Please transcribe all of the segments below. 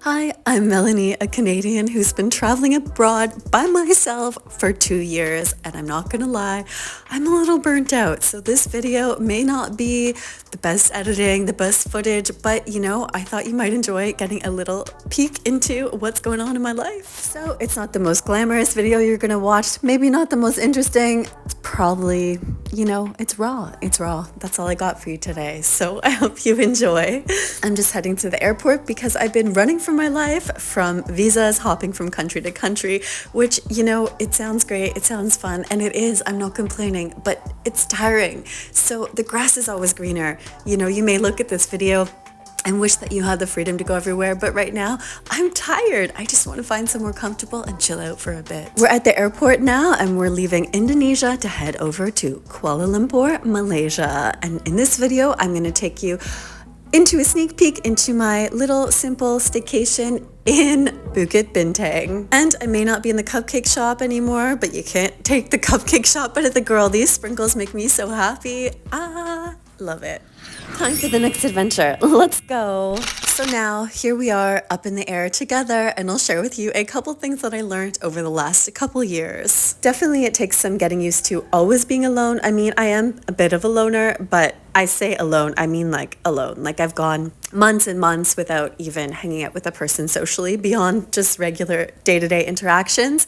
Hi, I'm Melanie, a Canadian who's been traveling abroad by myself for 2 years, and I'm not gonna lie, I'm a little burnt out. So this video may not be the best editing, the best footage, but I thought you might enjoy getting a little peek into what's going on in my life. So it's not the most glamorous video you're gonna watch, maybe not the most interesting. It's probably, it's raw. It's raw. That's all I got for you today. So I hope you enjoy. I'm just heading to the airport because I've been running for my life from visas, hopping from country to country, which, it sounds great, it sounds fun, and it is, I'm not complaining, but it's tiring. So the grass is always greener. You may look at this video and wish that you had the freedom to go everywhere, but right now I'm tired. I just want to find somewhere comfortable and chill out for a bit. We're at the airport now and we're leaving Indonesia to head over to Kuala Lumpur, Malaysia. And in this video, I'm going to take you into a sneak peek into my little simple staycation in Bukit Bintang. And I may not be in the cupcake shop anymore, but you can't take the cupcake shop out of the girl. These sprinkles make me so happy. Love it. Time for the next adventure. Let's go. So now here we are up in the air together, and I'll share with you a couple things that I learned over the last couple years. Definitely it takes some getting used to always being alone. I mean, I am a bit of a loner, but I say alone, I mean like alone. Like I've gone months and months without even hanging out with a person socially beyond just regular day-to-day interactions.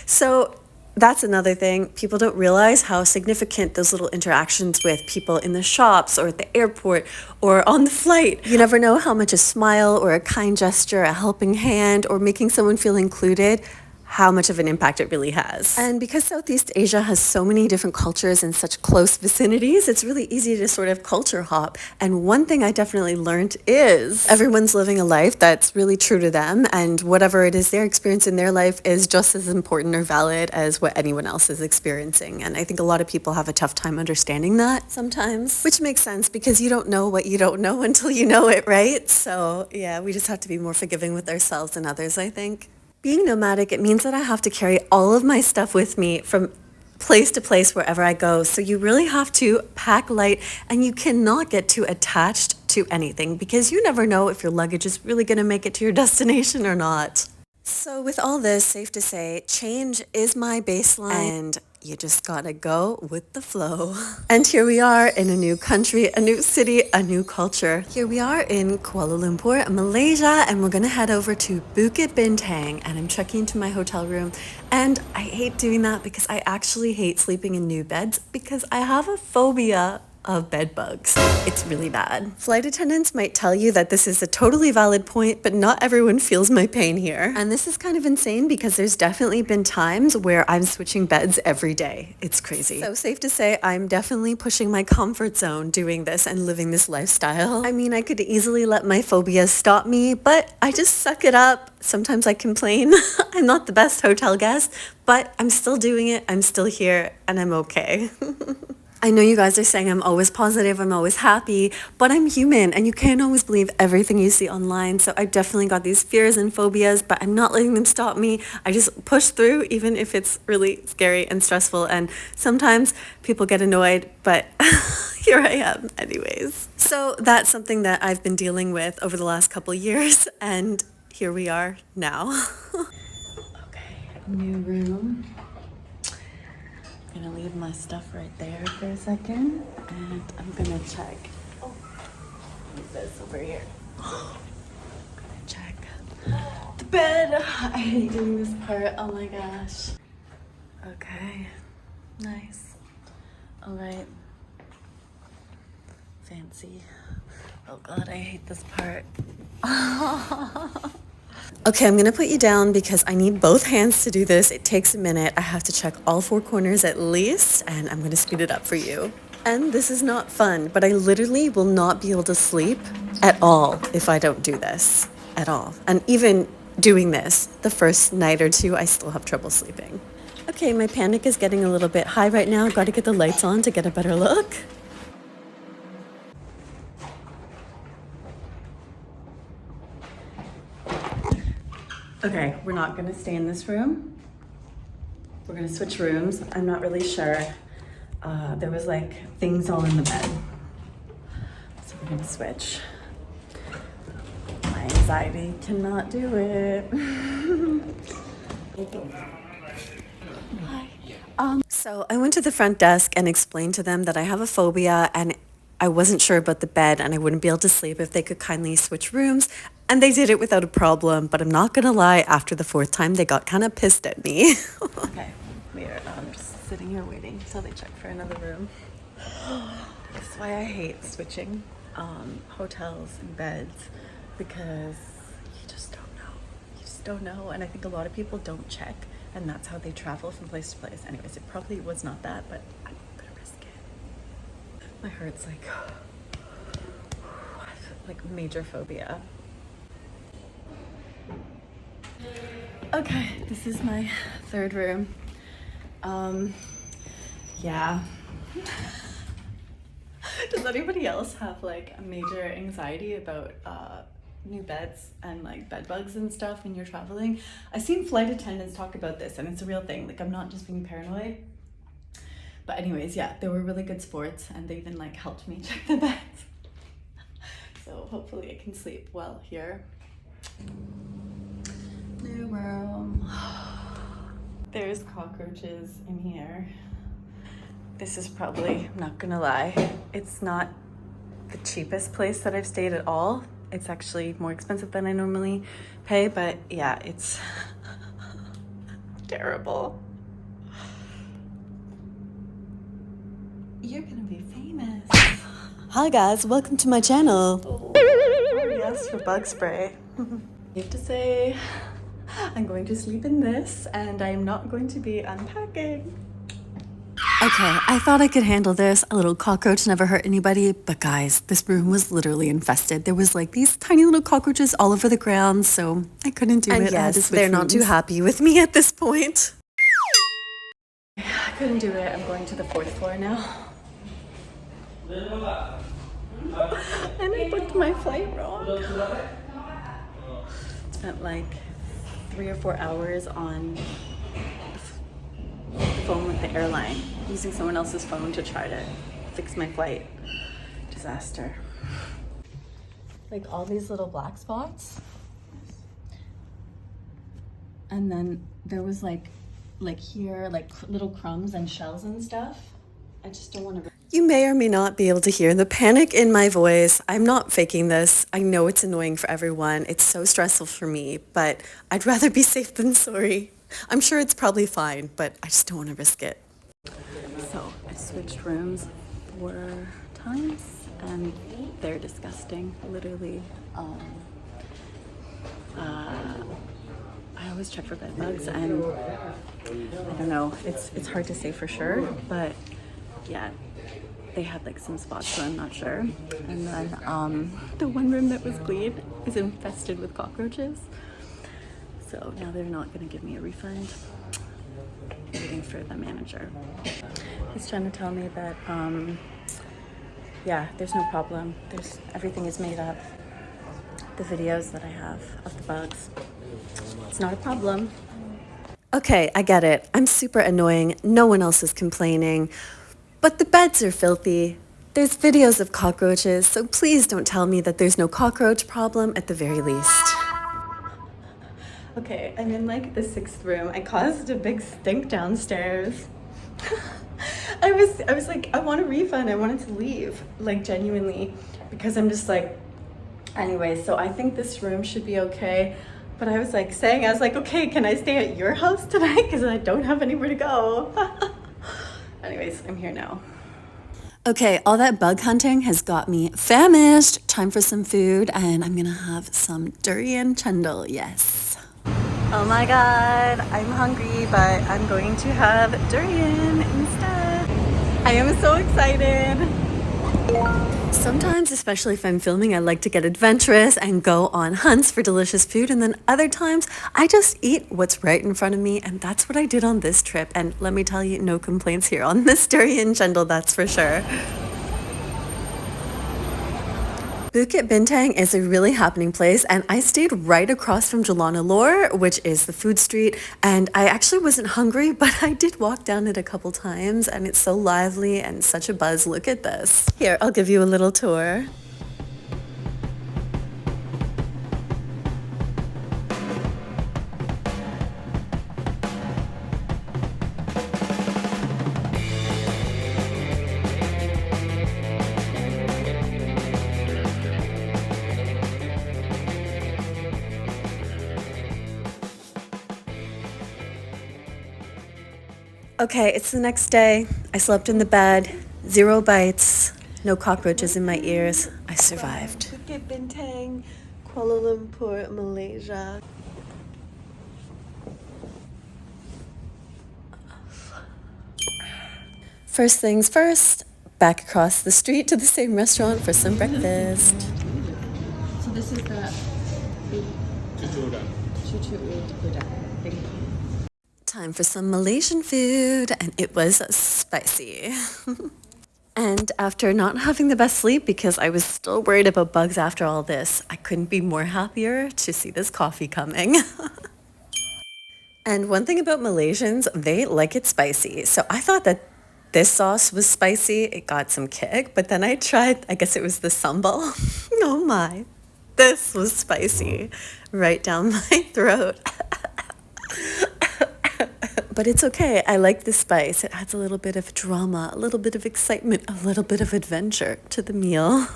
So that's another thing. People don't realize how significant those little interactions with people in the shops or at the airport or on the flight. You never know how much a smile or a kind gesture, a helping hand, or making someone feel included, how much of an impact it really has. And because Southeast Asia has so many different cultures in such close vicinities, it's really easy to sort of culture hop. And one thing I definitely learned is everyone's living a life that's really true to them, and whatever it is their experience in their life is just as important or valid as what anyone else is experiencing. And I think a lot of people have a tough time understanding that sometimes, which makes sense because you don't know what you don't know until you know it, right? So yeah, we just have to be more forgiving with ourselves and others, I think. Being nomadic, it means that I have to carry all of my stuff with me from place to place wherever I go. So you really have to pack light, and you cannot get too attached to anything because you never know if your luggage is really going to make it to your destination or not. So with all this, safe to say, change is my baseline, and you just gotta go with the flow. And here we are in a new country, a new city, a new culture. Here we are in Kuala Lumpur, Malaysia, and we're gonna head over to Bukit Bintang, and I'm checking into my hotel room. And I hate doing that because I actually hate sleeping in new beds because I have a phobia of bed bugs. It's really bad. Flight attendants might tell you that this is a totally valid point, but not everyone feels my pain here. And this is kind of insane because there's definitely been times where I'm switching beds every day. It's crazy. So safe to say, I'm definitely pushing my comfort zone doing this and living this lifestyle. I mean, I could easily let my phobias stop me, but I just suck it up. Sometimes I complain. I'm not the best hotel guest, but I'm still doing it. I'm still here, and I'm okay. I know you guys are saying I'm always positive, I'm always happy, but I'm human and you can't always believe everything you see online. So I definitely got these fears and phobias, but I'm not letting them stop me. I just push through even if it's really scary and stressful. And sometimes people get annoyed, but here I am anyways. So that's something that I've been dealing with over the last couple years, and here we are now. Okay, new room. I'm gonna leave my stuff right there for a second, and I'm gonna check. Oh, what's this over here? I'm gonna check the bed. I hate doing this part. Oh my gosh. Okay, nice. All right. Fancy. Oh God, I hate this part. Okay, I'm gonna put you down because I need both hands to do this. It takes a minute. I have to check all 4 corners at least, and I'm gonna speed it up for you. And this is not fun, but I literally will not be able to sleep at all if I don't do this at all. And even doing this, the first night or 2, I still have trouble sleeping. Okay, my panic is getting a little bit high right now. Got to get the lights on to get a better look. Okay, we're not gonna stay in this room. We're gonna switch rooms. I'm not really sure. There was like things all in the bed. So we're gonna switch. Nice. anxiety. Cannot do it. Hi. So I went to the front desk and explained to them that I have a phobia and I wasn't sure about the bed and I wouldn't be able to sleep if they could kindly switch rooms. And they did it without a problem, but I'm not gonna lie, after the fourth time, they got kind of pissed at me. Okay, we're just sitting here waiting until they check for another room. This is why I hate switching hotels and beds, because you just don't know. You just don't know, and I think a lot of people don't check, and that's how they travel from place to place. Anyways, it probably was not that, but I'm gonna risk it. My heart's like major phobia. Okay, this is my third room. Yeah. Does anybody else have like a major anxiety about new beds and like bed bugs and stuff when you're traveling? I've seen flight attendants talk about this and it's a real thing. Like, I'm not just being paranoid. But anyways, yeah, they were really good sports and they even like helped me check the beds. So hopefully I can sleep well here. New room. There's cockroaches in here. This is probably, I'm not gonna lie, it's not the cheapest place that I've stayed at all. It's actually more expensive than I normally pay, but yeah, it's terrible. You're gonna be famous. Hi guys, welcome to my channel. Oh, already asked for bug spray. I have to say, I'm going to sleep in this and I'm not going to be unpacking. Okay, I thought I could handle this. A little cockroach never hurt anybody, but guys, this room was literally infested. There was like these tiny little cockroaches all over the ground, so I couldn't do it. And yes, they're not too happy with me at this point. I couldn't do it. I'm going to the 4th floor now. And I booked my flight wrong. Spent like 3 or 4 hours on the phone with the airline, using someone else's phone to try to fix my flight. Disaster. Like all these little black spots. And then there was like here, like little crumbs and shells and stuff. I just don't want to. You may or may not be able to hear the panic in my voice. I'm not faking this. I know it's annoying for everyone. It's so stressful for me, but I'd rather be safe than sorry. I'm sure it's probably fine, but I just don't want to risk it. So I switched rooms 4 times and they're disgusting, literally. I always check for bed bugs and I don't know, it's hard to say for sure, but yeah, they had like some spots, so I'm not sure. And then the one room that was clean is infested with cockroaches. So now they're not going to give me a refund. I'm waiting for the manager. He's trying to tell me that, yeah, there's no problem. Everything is made up. The videos that I have of the bugs, it's not a problem. Okay, I get it. I'm super annoying. No one else is complaining. But the beds are filthy. There's videos of cockroaches, so please don't tell me that there's no cockroach problem at the very least. Okay, I'm in like the 6th room. I caused a big stink downstairs. I was like, I want a refund. I wanted to leave, like genuinely, because I'm just like, anyway, so I think this room should be okay. But I was like, okay, can I stay at your house tonight? Because I don't have anywhere to go. Anyways, I'm here now. Okay, all that bug hunting has got me famished. Time for some food, and I'm gonna have some durian chendol, yes. Oh my god, I'm hungry, but I'm going to have durian instead. I am so excited. Sometimes, especially if I'm filming, I like to get adventurous and go on hunts for delicious food, and then other times I just eat what's right in front of me, and that's what I did on this trip. And let me tell you, no complaints here on this durian chendol, that's for sure. Bukit Bintang is a really happening place, and I stayed right across from Jalan Alor, which is the food street, and I actually wasn't hungry, but I did walk down it a couple times, and it's so lively and such a buzz. Look at this. Here, I'll give you a little tour. Okay, it's the next day. I slept in the bed, 0 bites, no cockroaches in my ears. I survived. Bukit Bintang, Kuala Lumpur, Malaysia. First things first, back across the street to the same restaurant for some breakfast. So this is the cucu udang. Time for some Malaysian food, and it was spicy. And after not having the best sleep because I was still worried about bugs after all this, I couldn't be more happier to see this coffee coming. And one thing about Malaysians, they like it spicy. So I thought that this sauce was spicy. It got some kick, but then I tried, I guess it was the sambal. Oh my, this was spicy right down my throat. But it's okay. I like the spice. It adds a little bit of drama, a little bit of excitement, a little bit of adventure to the meal.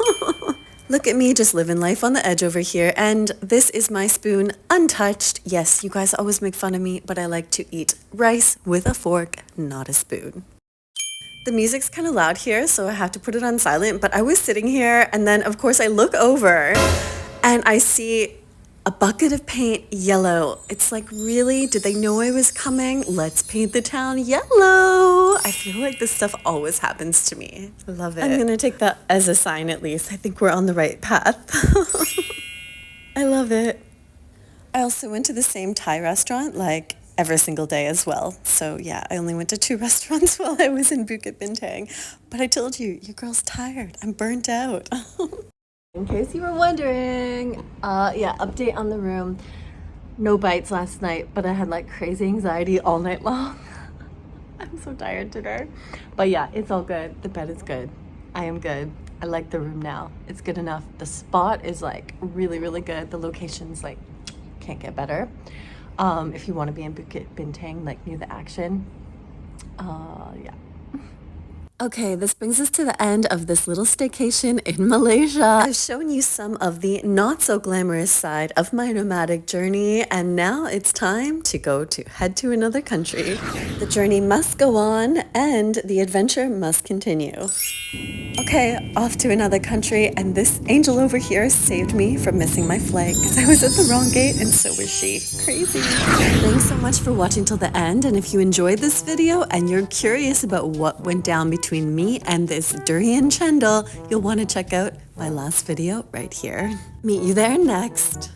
Look at me just living life on the edge over here. And this is my spoon, untouched. Yes, you guys always make fun of me, but I like to eat rice with a fork, not a spoon. The music's kind of loud here, so I have to put it on silent. But I was sitting here, and then, of course, I look over, and I see a bucket of paint yellow. It's like, really? Did they know I was coming? Let's paint the town yellow. I feel like this stuff always happens to me. I love it. I'm gonna take that as a sign at least. I think we're on the right path. I love it. I also went to the same Thai restaurant like every single day as well. So yeah, I only went to 2 restaurants while I was in Bukit Bintang. But I told you, your girl's tired. I'm burnt out. In case you were wondering, yeah, update on the room. No bites last night, but I had like crazy anxiety all night long. I'm so tired today. But yeah, it's all good. The bed is good. I am good. I like the room now. It's good enough. The spot is like really, really good. The location's like, can't get better. If you want to be in Bukit Bintang, like near the action, yeah. Okay, this brings us to the end of this little staycation in Malaysia. I've shown you some of the not so glamorous side of my nomadic journey, and now it's time to head to another country. The journey must go on, and the adventure must continue. Okay, off to another country, and this angel over here saved me from missing my flight because I was at the wrong gate and so was she. Crazy. Thanks so much for watching till the end, and if you enjoyed this video and you're curious about what went down between me and this durian chendol, you'll want to check out my last video right here. Meet you there next.